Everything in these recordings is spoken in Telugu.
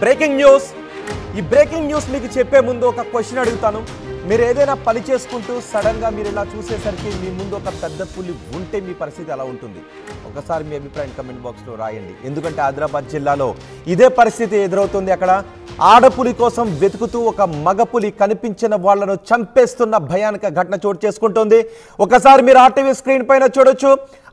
Breaking news. ఈ బ్రేకింగ్ న్యూస్ మీకు చెప్పే ముందు ఒక క్వశ్చన్ అడుగుతాను. మీరు ఏదైనా పని చేసుకుంటూ సడన్గా మీరు ఇలా చూసేసరికి మీ ముందు ఒక పెద్ద పులి ఉంటే మీ పరిస్థితి ఎలా ఉంటుంది? ఒకసారి మీ అభిప్రాయం కమెంట్ బాక్స్లో రాయండి. ఎందుకంటే ఆదిలాబాద్ జిల్లాలో ఇదే పరిస్థితి ఎదురవుతుంది. అక్కడ ఆడపులి కోసం వెతుకుతూ ఒక మగపులి కనిపించిన వాళ్లను చంపేస్తున్న భయానక ఘటన చోటు చేసుకుంటుంది. ఒకసారి మీరు ఆర్టీవీ స్క్రీన్ పైన చూడొచ్చు.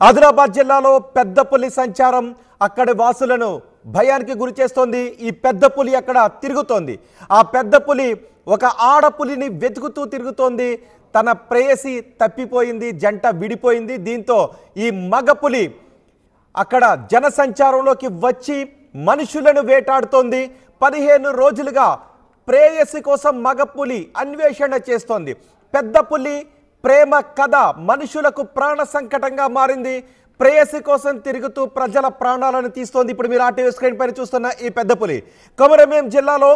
ఆదిలాబాద్ జిల్లాలో పెద్ద పులి సంచారం అక్కడి వాసులను భయానికి గురి చేస్తోంది. ఈ పెద్ద పులి అక్కడ తిరుగుతోంది. ఆ పెద్ద పులి ఒక ఆడపులిని వెతుకుతూ తిరుగుతోంది. తన ప్రేయసి తప్పిపోయింది, జంట విడిపోయింది. దీంతో ఈ మగపులి అక్కడ జనసంచారంలోకి వచ్చి మనుషులను వేటాడుతోంది. 15 రోజులుగా ప్రేయసి కోసం మగపులి అన్వేషణ చేస్తోంది. పెద్ద పులి ప్రేమ కథ మనుషులకు ప్రాణ సంకటంగా మారింది. ప్రేయసి కోసం తిరుగుతూ ప్రజల ప్రాణాలను తీస్తోంది. ఇప్పుడు మీరు ఆర్టీవీ స్క్రీన్ పైన చూస్తున్న ఈ పెద్ద పులి కొమరంభీం జిల్లాలో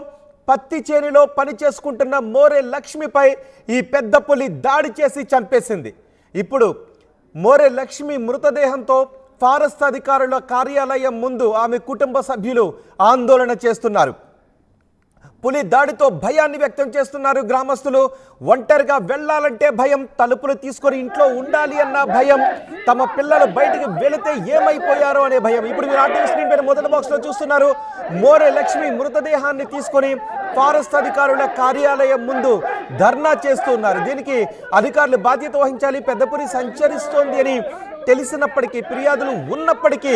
పత్తి చేనులో పని చేసుకుంటున్న మోరే లక్ష్మిపై ఈ పెద్ద పులి దాడి చేసి చంపేసింది. ఇప్పుడు మోరే లక్ష్మి మృతదేహంతో ఫారెస్ట్ అధికారుల కార్యాలయం ముందు ఆమె కుటుంబ సభ్యులు ఆందోళన చేస్తున్నారు. పులి దాడితో భయాన్ని వ్యక్తం చేస్తున్నారు గ్రామస్తులు. ఒంటరిగా వెళ్లాలంటే భయం, తలుపులు తీసుకొని ఇంట్లో ఉండాలి అన్న భయం, తమ పిల్లలు బయటికి వెళితే ఏమైపోయారో అనే భయం. ఇప్పుడు మీరు ఆర్టీవీ స్క్రీన్ పైన మొదటి బాక్స్ లో చూస్తున్నారు. మోరే లక్ష్మి మృతదేహాన్ని తీసుకొని ఫారెస్ట్ అధికారుల కార్యాలయం ముందు ధర్నా చేస్తున్నారు. దీనికి అధికారులు బాధ్యత వహించాలి. పెద్ద పులి సంచరిస్తోంది అని తెలిసినప్పటికీ, ఫిర్యాదులు ఉన్నప్పటికీ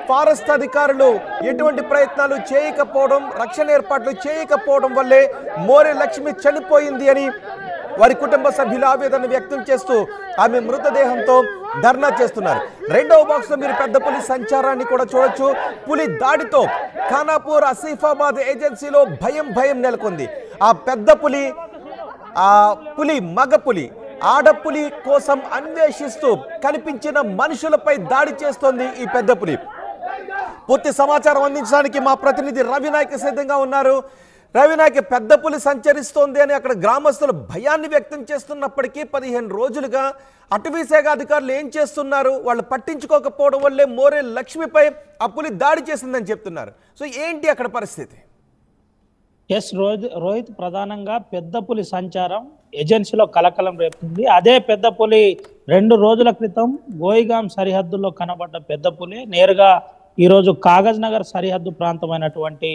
ఫారెస్ట్ అధికారులు ఎటువంటి ప్రయత్నాలు చేయకపోవడం, రక్షణ ఏర్పాట్లు చేయకపోవడం వల్లే మోరే లక్ష్మి చనిపోయింది అని వారి కుటుంబ సభ్యులు ఆవేదన వ్యక్తం చేస్తూ ఆమె మృతదేహంతో ధర్నా చేస్తున్నారు. రెండవ బాక్స్ లో మీరు పెద్ద పులి సంచారాన్ని కూడా చూడొచ్చు. పులి దాడితో ఖానాపూర్ ఆసిఫాబాద్ ఏజెన్సీలో భయం నెలకొంది. ఆ పెద్ద పులి, ఆ పులి మగపులి ఆడపులి కోసం అన్వేషిస్తూ కనిపించిన మనుషులపై దాడి చేస్తోంది ఈ పెద్ద పులి. పూర్తి సమాచారం అందించడానికి మా ప్రతినిధి రవినాయక్ సిద్ధంగా ఉన్నారు. రవినాయక్, పెద్ద పులి సంచరిస్తోంది అని అక్కడ గ్రామస్తులు భయాన్ని వ్యక్తం చేస్తున్నప్పటికీ 15 రోజులుగా అటవీ శాఖ అధికారులు ఏం చేస్తున్నారు? వాళ్ళు పట్టించుకోకపోవడం వల్లే మోరే లక్ష్మిపై ఆ పులి దాడి చేసిందని చెప్తున్నారు. సో ఏంటి అక్కడ పరిస్థితి? ఎస్ రోహిత్, ప్రధానంగా పెద్ద పులి సంచారం ఏజెన్సీలో కలకలం రేపుతుంది. అదే పెద్ద పులి 2 రోజుల క్రితం గోయిగాం సరిహద్దుల్లో కనబడ్డ పెద్ద పులి నేరుగా ఈరోజు కాగజ్ నగర్ సరిహద్దు ప్రాంతమైనటువంటి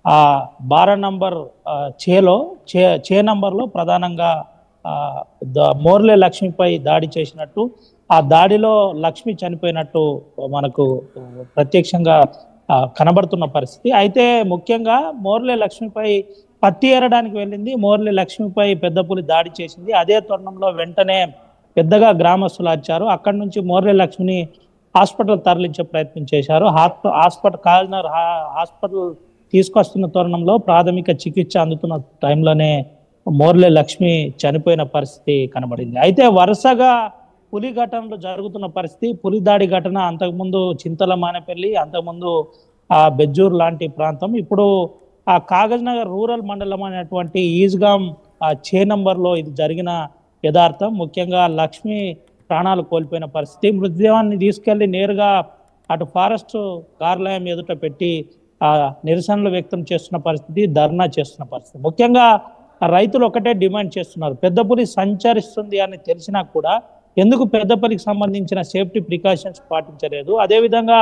ఆ 12 నంబర్ చే నంబర్లో ప్రధానంగా మోర్లే లక్ష్మిపై దాడి చేసినట్టు, ఆ దాడిలో లక్ష్మి చనిపోయినట్టు మనకు ప్రత్యక్షంగా కనబడుతున్న పరిస్థితి. అయితే ముఖ్యంగా మోర్లే లక్ష్మిపై పత్తి ఏరడానికి వెళ్ళింది. మోర్లే లక్ష్మిపై పెద్ద పులి దాడి చేసింది. అదే తరుణంలో వెంటనే పెద్దగా గ్రామస్తులు వచ్చారు. అక్కడి నుంచి మోర్లే లక్ష్మిని హాస్పిటల్ తరలించే ప్రయత్నం చేశారు. కాకినాడ హాస్పిటల్ తీసుకొస్తున్న తరుణంలో ప్రాథమిక చికిత్స అందుతున్న టైంలోనే మోర్లే లక్ష్మి చనిపోయిన పరిస్థితి కనబడింది. అయితే వరుసగా పులి ఘటనలు జరుగుతున్న పరిస్థితి. పులి దాడి ఘటన అంతకుముందు చింతల మానేపల్లి, అంతకుముందు ఆ బెజ్జూర్ లాంటి ప్రాంతం, ఇప్పుడు ఆ కాగజ్ నగర్ రూరల్ మండలం అనేటువంటి ఈజ్గాం చే నంబర్లో ఇది జరిగిన యథార్థం. ముఖ్యంగా లక్ష్మి ప్రాణాలు కోల్పోయిన పరిస్థితి. మృతదేహాన్ని తీసుకెళ్లి నేరుగా అటు ఫారెస్ట్ కార్యాలయం ఎదుట పెట్టి నిరసనలు వ్యక్తం చేస్తున్న పరిస్థితి, ధర్నా చేస్తున్న పరిస్థితి. ముఖ్యంగా రైతులు ఒకటే డిమాండ్ చేస్తున్నారు. పెద్ద పులి సంచరిస్తుంది అని తెలిసినా కూడా ఎందుకు పెద్ద పులికి సంబంధించిన సేఫ్టీ ప్రికాషన్స్ పాటించలేదు? అదేవిధంగా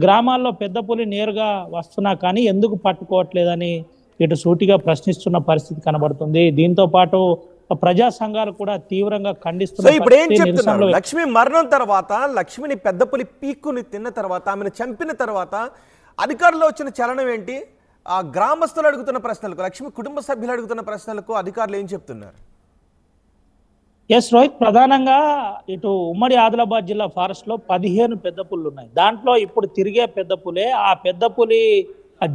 గ్రామాల్లో పెద్ద పులి నేరుగా వస్తున్నా కానీ ఎందుకు పట్టుకోవట్లేదని ఇటు సూటిగా ప్రశ్నిస్తున్న పరిస్థితి కనబడుతుంది. దీంతో పాటు ప్రజా సంఘాలు కూడా తీవ్రంగా ఖండిస్తున్నాయి. ఇప్పుడు ఏం చెప్తున్నారు? లక్ష్మి మరణం తర్వాత, లక్ష్మిని పెద్ద పులి పీక్కుని తిన్న తర్వాత, ఆమెను చంపిన తర్వాత అధికారులు వచ్చిన చలనం ఏంటి? ఆ గ్రామస్తులు అడుగుతున్న ప్రశ్నలకు, లక్ష్మి కుటుంబ సభ్యులు అడుగుతున్న ప్రశ్నలకు అధికారులు ఏం చెప్తున్నారు? ఎస్ రోహిత్, ప్రధానంగా ఇటు ఉమ్మడి ఆదిలాబాద్ జిల్లా ఫారెస్ట్ లో 15 పెద్ద పుళ్ళు ఉన్నాయి. దాంట్లో ఇప్పుడు తిరిగే పెద్ద పులే, ఆ పెద్ద పులి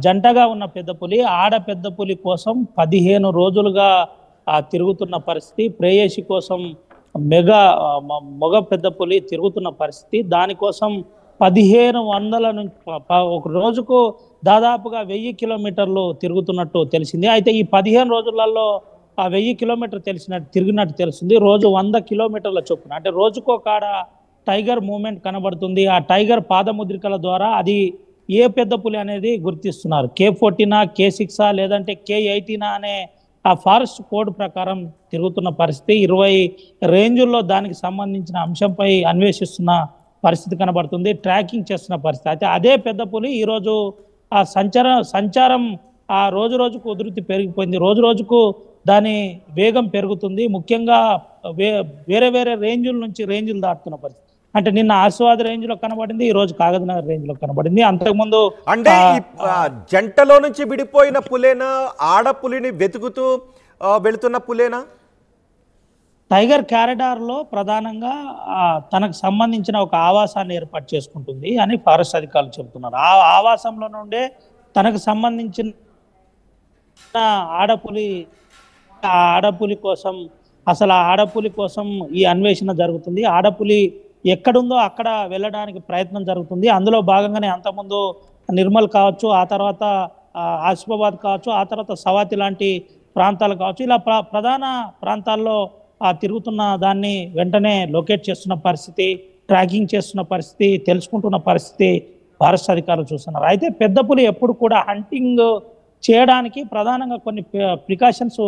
జంటగా ఉన్న పెద్ద పులి, ఆడ పెద్ద పులి కోసం 15 రోజులుగా తిరుగుతున్న పరిస్థితి. ప్రేయసి కోసం మొగ పెద్ద పులి తిరుగుతున్న పరిస్థితి. దానికోసం 1500 నుంచి ఒక రోజుకు దాదాపుగా 1000 కిలోమీటర్లు తిరుగుతున్నట్టు తెలిసింది. అయితే ఈ 15 రోజులలో ఆ 1000 కిలోమీటర్ తిరిగినట్టు తెలిసింది. రోజు 100 కిలోమీటర్ల చొప్పున, అంటే రోజుకో కాడ టైగర్ మూమెంట్ కనబడుతుంది. ఆ టైగర్ పాదముద్రికల ద్వారా అది ఏ పెద్ద పులి అనేది గుర్తిస్తున్నారు. K14 K6 లేదంటే K18 అనే ఆ ఫారెస్ట్ కోడ్ ప్రకారం తిరుగుతున్న పరిస్థితి. 20 రేంజుల్లో దానికి సంబంధించిన అంశంపై అన్వేషిస్తున్న పరిస్థితి కనబడుతుంది, ట్రాకింగ్ చేస్తున్న పరిస్థితి. అయితే అదే పెద్ద పులి ఈరోజు ఆ సంచారం ఆ రోజు రోజుకు ఉధృతి పెరిగిపోయింది, రోజు రోజుకు దాని వేగం పెరుగుతుంది. ముఖ్యంగా వేరే వేరే రేంజుల నుంచి రేంజులు దాటుతున్న పరిస్థితి. అంటే నిన్న ఆసిఫాబాద్ రేంజ్ లో కనబడింది, ఈ రోజు కాగజ్నగర్ రేంజ్ లో కనబడింది. అంతకుముందు అంటే జంటలో నుంచి విడిపోయిన పులేనా, ఆడపులిని వెతుకుతూ వెళుతున్న పులేనా? టైగర్ క్యారిడార్ లో ప్రధానంగా తనకు సంబంధించిన ఒక ఆవాసాన్ని ఏర్పాటు చేసుకుంటుంది అని ఫారెస్ట్ అధికారులు చెబుతున్నారు. ఆ ఆవాసంలో నుండే తనకు సంబంధించిన ఆడపులి కోసం అసలు ఆ ఆడపులి కోసం ఈ అన్వేషణ జరుగుతుంది. ఆడపులి ఎక్కడుందో అక్కడ వెళ్ళడానికి ప్రయత్నం జరుగుతుంది. అందులో భాగంగానే అంతకుముందు నిర్మల్ కావచ్చు, ఆ తర్వాత ఆసిఫాబాద్ కావచ్చు, ఆ తర్వాత సవాతి లాంటి ప్రాంతాలు కావచ్చు, ఇలా ప్రధాన ప్రాంతాల్లో తిరుగుతున్న దాన్ని వెంటనే లొకేట్ చేస్తున్న పరిస్థితి, ట్రాకింగ్ చేస్తున్న పరిస్థితి, తెలుసుకుంటున్న పరిస్థితి ఫారెస్ట్ అధికారులు చూస్తున్నారు. అయితే పెద్ద పులి ఎప్పుడు కూడా హంటింగ్ చేయడానికి ప్రధానంగా కొన్ని ప్రికాషన్స్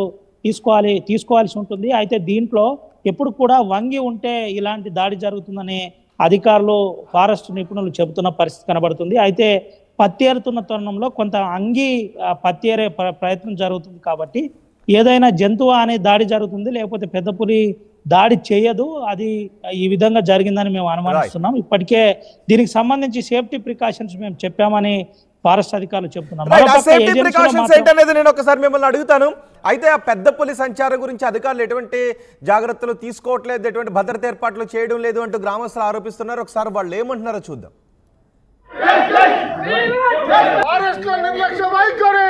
తీసుకోవాల్సి ఉంటుంది. అయితే దీంట్లో ఎప్పుడు కూడా వంగి ఉంటే ఇలాంటి దాడి జరుగుతుందని అధికారులు, ఫారెస్ట్ నిపుణులు చెబుతున్న పరిస్థితి కనబడుతుంది. అయితే పత్తేరుతున్న తరుణంలో కొంత పత్తేరే ప్రయత్నం జరుగుతుంది కాబట్టి ఏదైనా జంతువు అనే దాడి జరుగుతుంది, లేకపోతే పెద్ద పులి దాడి చేయదు. అది ఈ విధంగా జరిగిందని మేము అనుమానిస్తున్నాం. ఇప్పటికే దీనికి సంబంధించి సేఫ్టీ ప్రికాషన్స్ మేము చెప్పామని ఫారెస్ట్ అధికారులు చెప్తున్నారు. నేను ఒకసారి మిమ్మల్ని అడుగుతాను. అయితే ఆ పెద్ద పులి సంచారం గురించి అధికారులు ఎటువంటి జాగ్రత్తలు తీసుకోవట్లేదు, ఎటువంటి భద్రత ఏర్పాట్లు చేయడం లేదు అంటూ గ్రామస్తులు ఆరోపిస్తున్నారు. ఒకసారి వాళ్ళు ఏమంటున్నారో చూద్దాం. నిర్లక్ష్య వైఖరి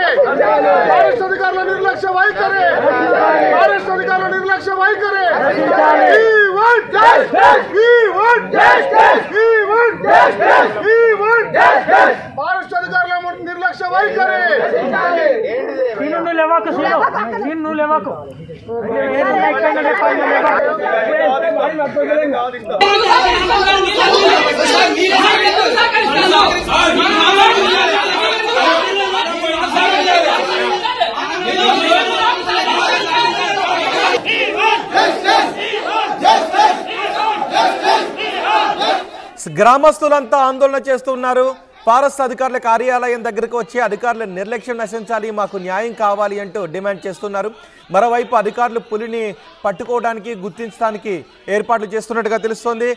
గ్రామస్తులంతా ఆందోళన చేస్తున్నారు. ఫారెస్ట్ అధికారుల కార్యాలయం దగ్గరకు వచ్చి అధికారుల నిర్లక్ష్యం నశించాలి, మాకు న్యాయం కావాలి అంటూ డిమాండ్ చేస్తున్నారు. మరోవైపు అధికారులు పులిని పట్టుకోవడానికి, గుర్తించడానికి ఏర్పాట్లు చేస్తున్నట్టుగా తెలుస్తోంది.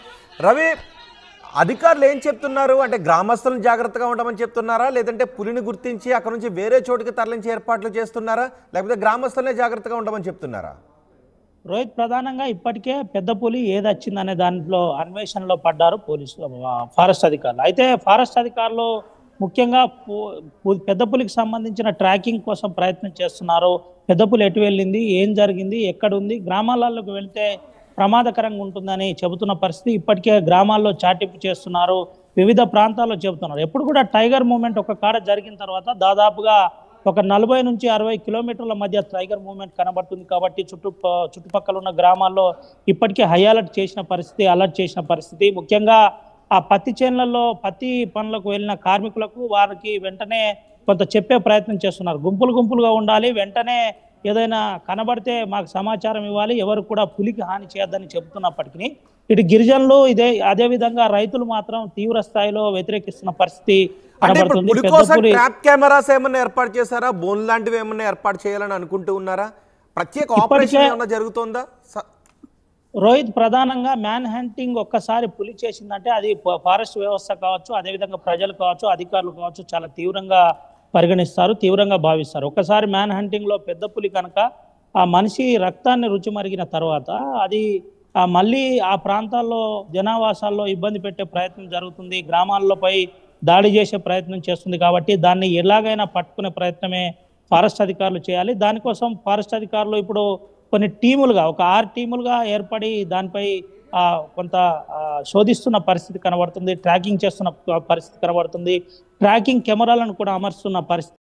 రవి, అధికారులు ఏం చెప్తున్నారు? అంటే గ్రామస్తులను జాగ్రత్తగా ఉండమని చెప్తున్నారా, లేదంటే పులిని గుర్తించి అక్కడ నుంచి వేరే చోటుకి తరలించి ఏర్పాట్లు చేస్తున్నారా, లేకపోతే గ్రామస్తులనే జాగ్రత్తగా ఉండమని చెప్తున్నారా? రోహిత్, ప్రధానంగా ఇప్పటికే పెద్ద పులి ఏది వచ్చిందనే దాంట్లో అన్వేషణలో పడ్డారు ఫారెస్ట్ అధికారులు. అయితే ఫారెస్ట్ అధికారులు ముఖ్యంగా పెద్ద పులికి సంబంధించిన ట్రాకింగ్ కోసం ప్రయత్నం చేస్తున్నారు. పెద్ద పులి ఎటు వెళ్ళింది, ఏం జరిగింది, ఎక్కడుంది, గ్రామాలలోకి వెళ్తే ప్రమాదకరంగా ఉంటుందని చెబుతున్న పరిస్థితి. ఇప్పటికే గ్రామాల్లో చాటింపు చేస్తున్నారు, వివిధ ప్రాంతాల్లో చెబుతున్నారు. ఎప్పుడు కూడా టైగర్ మూవ్మెంట్ ఒక కాడ జరిగిన తర్వాత దాదాపుగా ఒక 40 నుంచి 60 కిలోమీటర్ల మధ్య టైగర్ మూవ్మెంట్ కనబడుతుంది. కాబట్టి చుట్టుపక్కల ఉన్న గ్రామాల్లో ఇప్పటికే హై అలర్ట్ చేసిన పరిస్థితి. ముఖ్యంగా ఆ పత్తి చేనులలో పత్తి పనులకు వెళ్ళిన కార్మికులకు వారికి వెంటనే కొంత చెప్పే ప్రయత్నం చేస్తున్నారు. గుంపులుగా ఉండాలి, వెంటనే ఏదైనా కనబడితే మాకు సమాచారం ఇవ్వాలి, ఎవరు కూడా పులికి హాని చేయొద్దని చెబుతున్నప్పటికీ ఇటు గిరిజనులు అదే విధంగా రైతులు మాత్రం తీవ్ర స్థాయిలో వ్యతిరేకిస్తున్న పరిస్థితి కనబడుతుంది. ట్రాప్ కెమెరాస్ ఏమన్నా ఏర్పాటు చేశారా, బోన్ లాంటివి ఏమన్నా ఏర్పాటు చేయాలని అనుకుంటూ ఉన్నారా? ప్రత్యేక ఆపరేషన్ ఏమన్నా జరుగుతుందా? రోహిత్, ప్రధానంగా మ్యాన్ హంటింగ్ ఒక్కసారి పులి చేసిందంటే అది ఫారెస్ట్ వ్యవస్థ కావచ్చు, అదేవిధంగా ప్రజలు కావచ్చు, అధికారులు కావచ్చు చాలా తీవ్రంగా పరిగణిస్తారు, తీవ్రంగా భావిస్తారు. ఒక్కసారి మ్యాన్ హంటింగ్ లో పెద్ద పులి కనుక ఆ మనిషి రక్తాన్ని రుచి మరిగిన తర్వాత అది మళ్ళీ ఆ ప్రాంతాల్లో జనావాసాల్లో ఇబ్బంది పెట్టే ప్రయత్నం జరుగుతుంది, గ్రామాల్లోపై దాడి చేసే ప్రయత్నం చేస్తుంది. కాబట్టి దాన్ని ఎలాగైనా పట్టుకునే ప్రయత్నమే ఫారెస్ట్ అధికారులు చేయాలి. దానికోసం ఫారెస్ట్ అధికారులు ఇప్పుడు కొన్ని టీములుగా, ఒక 6 టీములుగా ఏర్పడి దానిపై కొంత శోధిస్తున్న పరిస్థితి కనబడుతుంది, ట్రాకింగ్ చేస్తున్న పరిస్థితి కనబడుతుంది, ట్రాకింగ్ కెమెరాలను కూడా అమర్చుతున్న పరిస్థితి